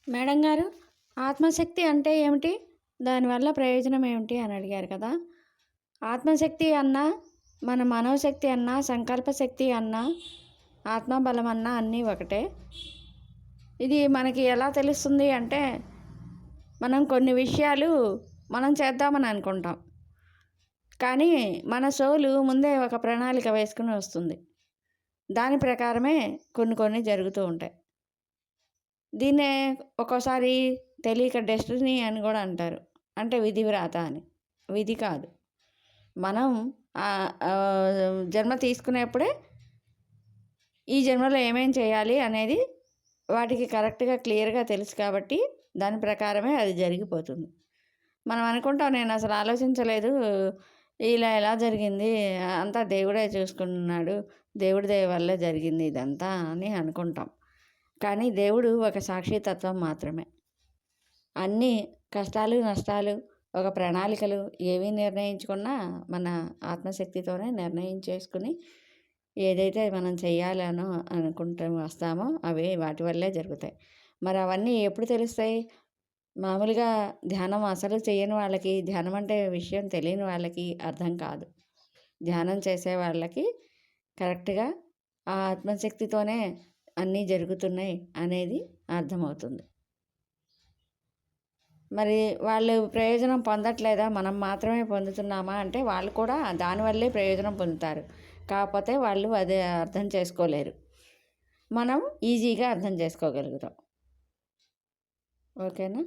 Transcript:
Madam గారు, ఆత్మశక్తి అంటే ఏమిటి? దానివల్ల ప్రయోజనం ఏమిటి అని అడిగారు కదా! ఆత్మశక్తి అన్నా, మన మనోశక్తి అన్నా, సంకల్ప శక్తి అన్నా, ఆత్మబలం అన్నా అన్నీ ఒకటే. ఇది మనకి ఎలా తెలుస్తుంది అంటే, మనం కొన్ని విషయాలు మనం చేద్దామని అనుకుంటాం. కానీ మన సోలు ముందే ఒక ప్రణాళిక వేసుకుని వస్తుంది. దాని ప్రకారమే కొన్ని కొన్ని జరుగుతూ ఉంటాయి. దీన్నే ఒక్కోసారి తెలియక డెస్టినీ అని కూడా అంటారు. అంటే విధి వ్రాత అని. విధి కాదు. మనం జన్మ తీసుకునేప్పుడే ఈ జన్మలో ఏమేం చేయాలి అనేది వాటికి కరెక్ట్‌గా క్లియర్‌గా తెలుసు కాబట్టి దాని ప్రకారమే అది జరిగిపోతుంది. మనం అనుకుంటాం నేను అసలు ఆలోచించలేదు. ఇలా ఎలా జరిగింది? అంతా దేవుడే చూసుకున్నాడు. దేవుడి దయ వల్లే జరిగింది ఇదంతా అని అనుకుంటాం. కానీ దేవుడు ఒక సాక్షితత్వం మాత్రమే. అన్నీ కష్టాలు, నష్టాలు, ఒక ప్రణాళికలు ఏవి నిర్ణయించుకున్నా మన ఆత్మశక్తితోనే నిర్ణయించేసుకుని ఏదైతే మనం చెయ్యాలనో అనుకుంటూ వస్తామో అవి వాటి వల్లే జరుగుతాయి. మరి అవన్నీ ఎప్పుడు తెలుస్తాయి? మామూలుగా ధ్యానం అసలు చేయని వాళ్ళకి, ధ్యానం అంటే విషయం తెలియని వాళ్ళకి అర్థం కాదు. ధ్యానం చేసే వాళ్ళకి కరెక్ట్‌గా ఆ ఆత్మశక్తితోనే అన్నీ జరుగుతున్నాయి అనేది అర్థమవుతుంది. మరి వాళ్ళు ప్రయోజనం పొందట్లేదా? మనం మాత్రమే పొందుతున్నామా అంటే వాళ్ళు కూడా దానివల్లే ప్రయోజనం పొందుతారు. కాకపోతే వాళ్ళు అది అర్థం చేసుకోలేరు. మనం ఈజీగా అర్థం చేసుకోగలుగుతాం. ఓకేనా?